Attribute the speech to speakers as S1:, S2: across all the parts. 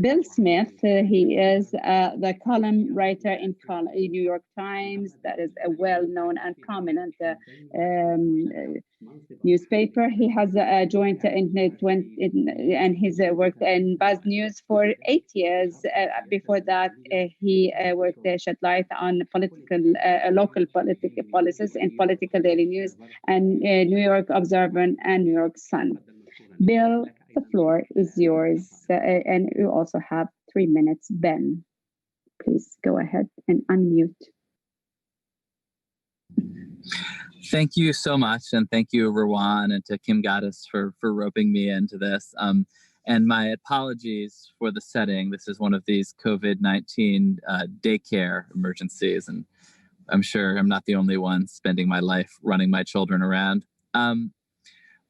S1: Bill Smith, he is the column writer in New York Times. That is a well-known and prominent newspaper. He has joined and he's worked in Buzz News for 8 years. Before that, he worked shed light on local political policies in Political Daily News and New York Observer and New York Sun. Bill, the floor is yours, and you also have 3 minutes. Ben, please go ahead and unmute.
S2: Thank you so much, and thank you, Rawan, and to Kim Gaddis for roping me into this. And my apologies for the setting. This is one of these COVID-19 daycare emergencies, and I'm sure I'm not the only one spending my life running my children around.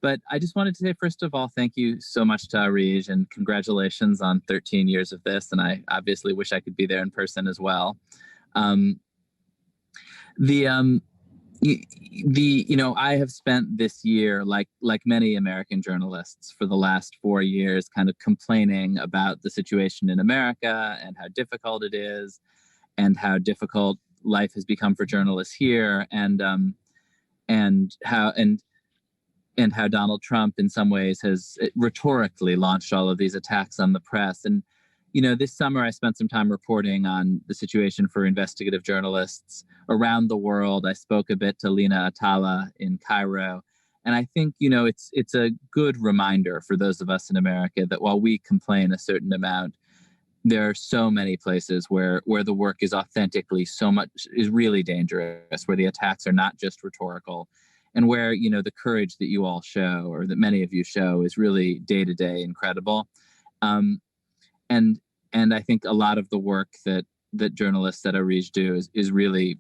S2: But I just wanted to say, first of all, thank you so much to ARIJ, and congratulations on 13 years of this. And I obviously wish I could be there in person as well. I have spent this year, like many American journalists, for the last 4 years, kind of complaining about the situation in America and how difficult it is, and how difficult life has become for journalists here, and how Donald Trump, in some ways, has rhetorically launched all of these attacks on the press. And, this summer I spent some time reporting on the situation for investigative journalists around the world. I spoke a bit to Lina Atala in Cairo. And I think, it's a good reminder for those of us in America that while we complain a certain amount, there are so many places where the work is authentically is really dangerous, where the attacks are not just rhetorical, and where, the courage that you all show, or that many of you show, is really day-to-day incredible. And I think a lot of the work that journalists at ARIJ do is really,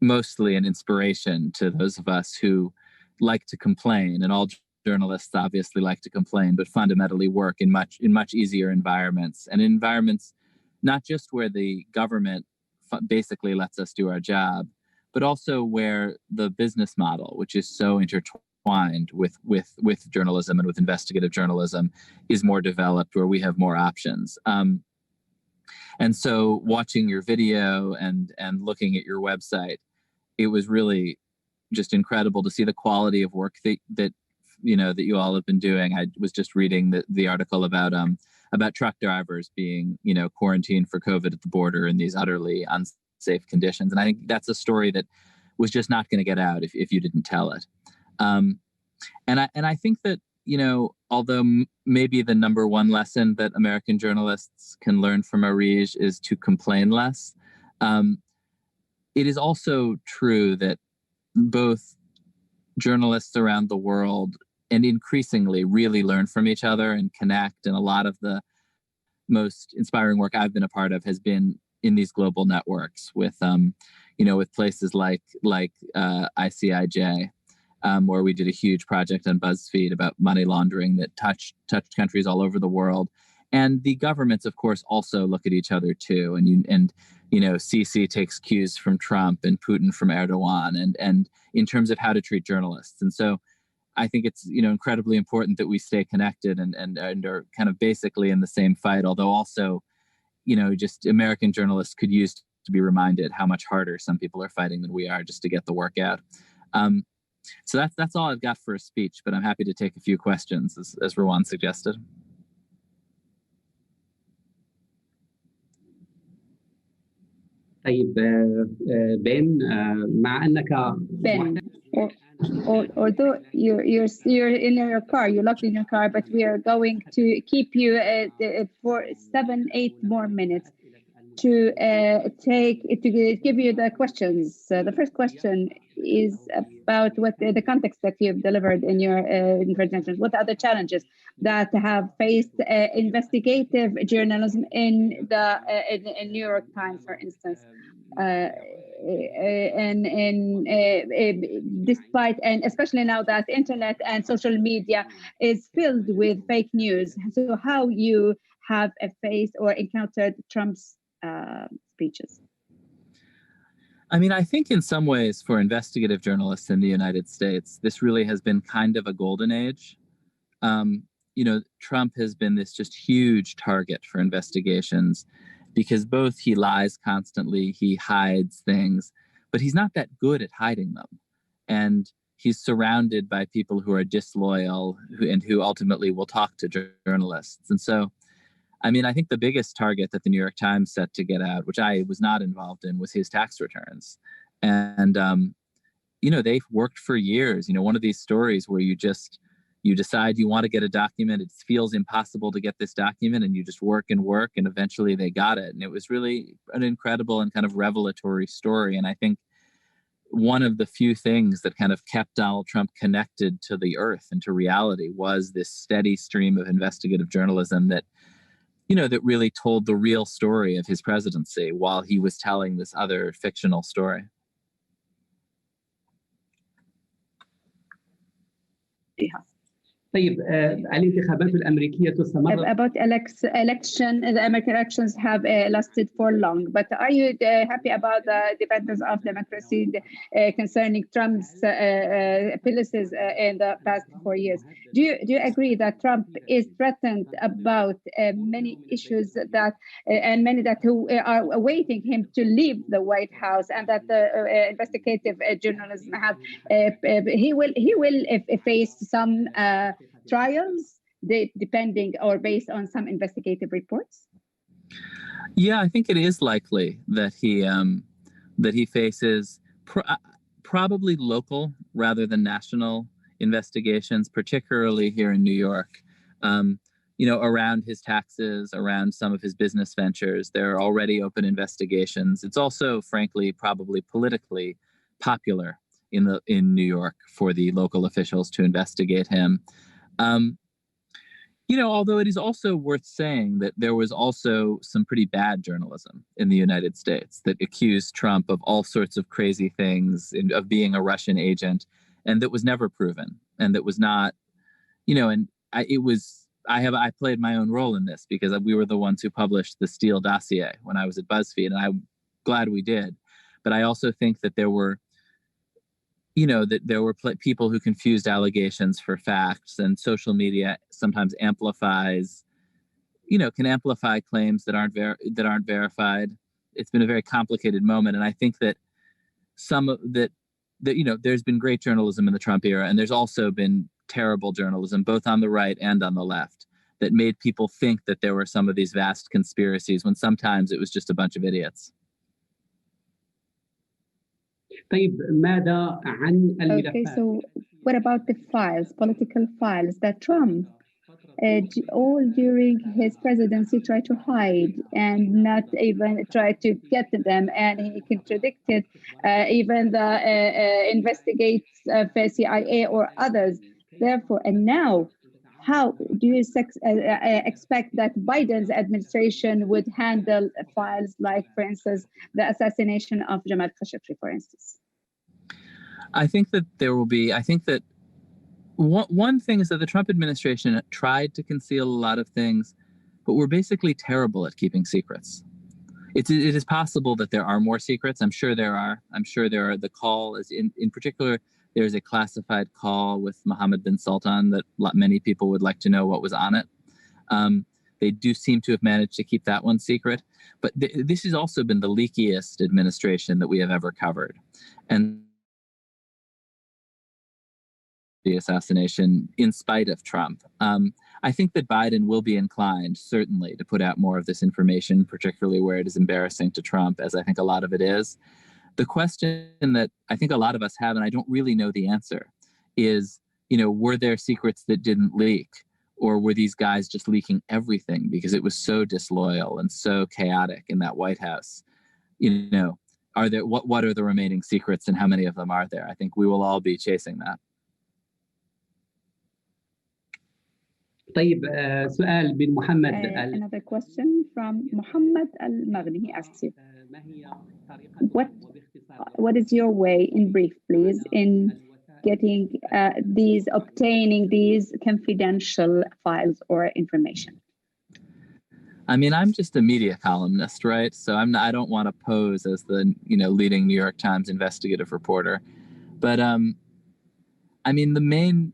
S2: mostly an inspiration to those of us who like to complain. And all journalists obviously like to complain, but fundamentally work in much easier environments, and environments not just where the government basically lets us do our job, but also where the business model, which is so intertwined with journalism and with investigative journalism, is more developed, where we have more options. And so watching your video and looking at your website, it was really just incredible to see the quality of work that you all have been doing. I was just reading the article about truck drivers being, quarantined for COVID at the border in these utterly unsafe conditions. And I think that's a story that was just not going to get out if you didn't tell it. And I think that, although maybe the number one lesson that American journalists can learn from ARIJ is to complain less, it is also true that both journalists around the world and increasingly really learn from each other and connect. And a lot of the most inspiring work I've been a part of has been in these global networks with places like ICIJ, where we did a huge project on BuzzFeed about money laundering that touched countries all over the world. And the governments, of course, also look at each other too. And Sisi takes cues from Trump and Putin from Erdogan, and in terms of how to treat journalists. And so I think it's incredibly important that we stay connected and are kind of basically in the same fight, although also just American journalists could use to be reminded how much harder some people are fighting than we are just to get the work out. So that's all I've got for a speech, but I'm happy to take a few questions, as Rawan suggested.
S3: طيب بن مع أنك
S1: Ben, although you're in your car, you're locked in your car, but we are going to keep you for 7-8 more minutes to give you the questions. The first question is about what the context that you've delivered in your presentations. What are the challenges that have faced investigative journalism in New York Times, for instance? Despite, and especially now that internet and social media is filled with fake news, so how you have faced or encountered Trump's speeches?
S2: I mean, I think in some ways for investigative journalists in the United States, this really has been kind of a golden age. Trump has been this just huge target for investigations because both he lies constantly, he hides things, but he's not that good at hiding them. And he's surrounded by people who are disloyal and who ultimately will talk to journalists. And so, I mean, I think the biggest target that the New York Times set to get out, which I was not involved in, was his tax returns. And, they've worked for years. One of these stories where you decide you want to get a document, it feels impossible to get this document, and you just work, and eventually they got it. And it was really an incredible and kind of revelatory story. And I think one of the few things that kind of kept Donald Trump connected to the earth and to reality was this steady stream of investigative journalism that really told the real story of his presidency while he was telling this other fictional story.
S3: طيب الانتخابات الأمريكية تستمر.
S1: About election, the American elections have lasted for long, but are you happy about the defenders of democracy concerning Trump's policies in the past 4 years? Do you agree that Trump is threatened about many issues that and many that who are awaiting him to leave the White House, and that the investigative journalism have he will face some trials, depending or based on some investigative reports?
S2: Yeah, I think it is likely that he faces probably local rather than national investigations, particularly here in New York. Around his taxes, around some of his business ventures, there are already open investigations. It's also, frankly, probably politically popular in New York for the local officials to investigate him. Although it is also worth saying that there was also some pretty bad journalism in the United States that accused Trump of all sorts of crazy things, of being a Russian agent, and that was never proven, and that was not, I played my own role in this because we were the ones who published the Steele dossier when I was at BuzzFeed, and I'm glad we did. But I also think that there were people who confused allegations for facts, and social media sometimes can amplify claims that aren't verified. It's been a very complicated moment, and I think that there's been great journalism in the Trump era, and there's also been terrible journalism, both on the right and on the left, that made people think that there were some of these vast conspiracies when sometimes it was just a bunch of idiots.
S1: Okay, so what about the political files that Trump all during his presidency tried to hide and not even try to get to them, and he contradicted even the investigates of CIA or others. Therefore, and now, how do you expect that Biden's administration would handle files like, for instance, the assassination of Jamal Khashoggi, for instance?
S2: I think that one thing is that the Trump administration tried to conceal a lot of things, but we're basically terrible at keeping secrets. It is possible that there are more secrets. I'm sure there are. The call is in particular, there's a classified call with Mohammed bin Sultan that many people would like to know what was on it. They do seem to have managed to keep that one secret. But this has also been the leakiest administration that we have ever covered. And the assassination in spite of Trump. I think that Biden will be inclined, certainly, to put out more of this information, particularly where it is embarrassing to Trump, as I think a lot of it is. The question that I think a lot of us have, and I don't really know the answer, is, were there secrets that didn't leak? Or were these guys just leaking everything because it was so disloyal and so chaotic in that White House? Are there what are the remaining secrets, and how many of them are there? I think we will all be chasing that.
S3: طيب سؤال من محمد.
S1: Another question from Muhammad Al-Maghni. He asks you, what is your way, in brief, please, in obtaining these confidential files or information?
S2: I mean, I'm just a media columnist, right? So I don't want to pose as the leading New York Times investigative reporter, but I mean the main,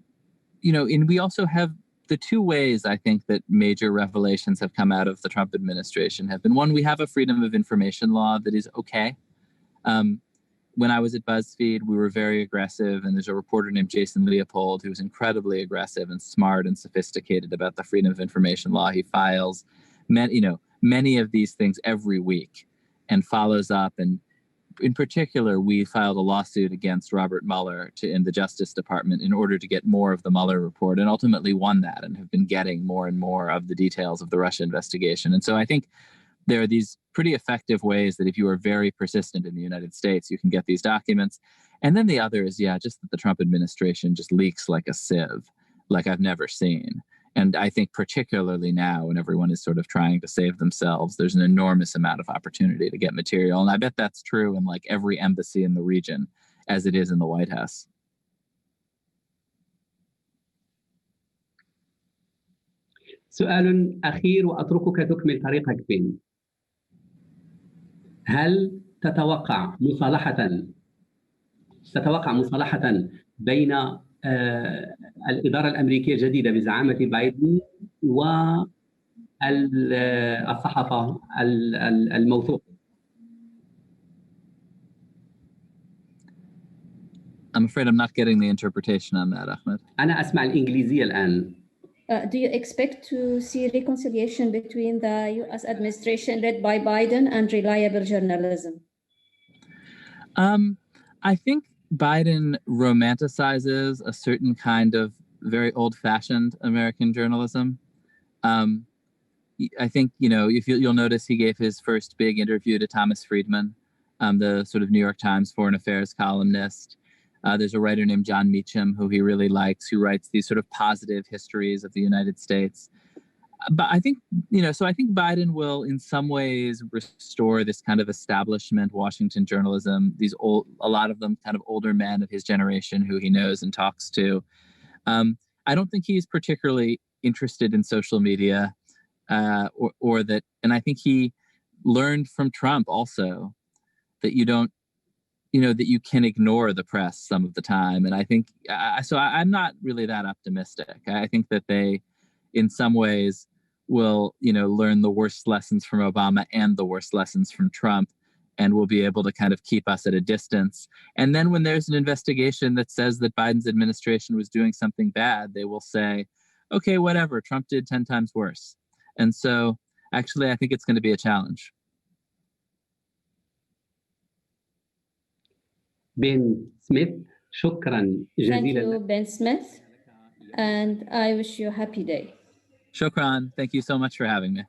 S2: and we also have the two ways I think that major revelations have come out of the Trump administration have been, one, we have a freedom of information law that is okay. When I was at BuzzFeed, we were very aggressive, and there's a reporter named Jason Leopold who's incredibly aggressive and smart and sophisticated about the freedom of information law. He files many of these things every week and follows up. And in particular, we filed a lawsuit against Robert Mueller in the Justice Department in order to get more of the Mueller report, and ultimately won that and have been getting more and more of the details of the Russia investigation. And so I think there are these pretty effective ways that if you are very persistent in the United States, you can get these documents. And then the other is, just that the Trump administration just leaks like a sieve, like I've never seen. And I think particularly now, when everyone is sort of trying to save themselves, there's an enormous amount of opportunity to get material. And I bet that's true in like every embassy in the region, as it is in the White House.
S3: سؤال أخير وأتركك تكمل طريقك بين. هل تتوقع مصالحة بين الإدارة الأمريكية الجديدة بزعامة بايدن والصحافة الموثوقة؟
S2: I'm afraid I'm not getting the interpretation on that, Ahmed.
S3: أنا أسمع الإنجليزية الآن.
S4: Do you expect to see reconciliation between the U.S. administration led by Biden and reliable journalism?
S2: I think Biden romanticizes a certain kind of very old-fashioned American journalism. I think, if you'll notice, he gave his first big interview to Thomas Friedman, the sort of New York Times foreign affairs columnist. There's a writer named John Meacham who he really likes, who writes these sort of positive histories of the United States. But I think, I think Biden will in some ways restore this kind of establishment Washington journalism, a lot of them kind of older men of his generation who he knows and talks to. I don't think he's particularly interested in social media or that, and I think he learned from Trump also that that you can ignore the press some of the time. And I think, I'm not really that optimistic. I think that they, in some ways, will, learn the worst lessons from Obama and the worst lessons from Trump, and will be able to kind of keep us at a distance. And then when there's an investigation that says that Biden's administration was doing something bad, they will say, okay, whatever, Trump did 10 times worse. And so actually, I think it's going to be a challenge.
S3: Ben Smith, شكرا جزيلا.
S4: Thank you, Ben Smith, and I wish you a happy day.
S2: Shukran. Thank you so much for having me.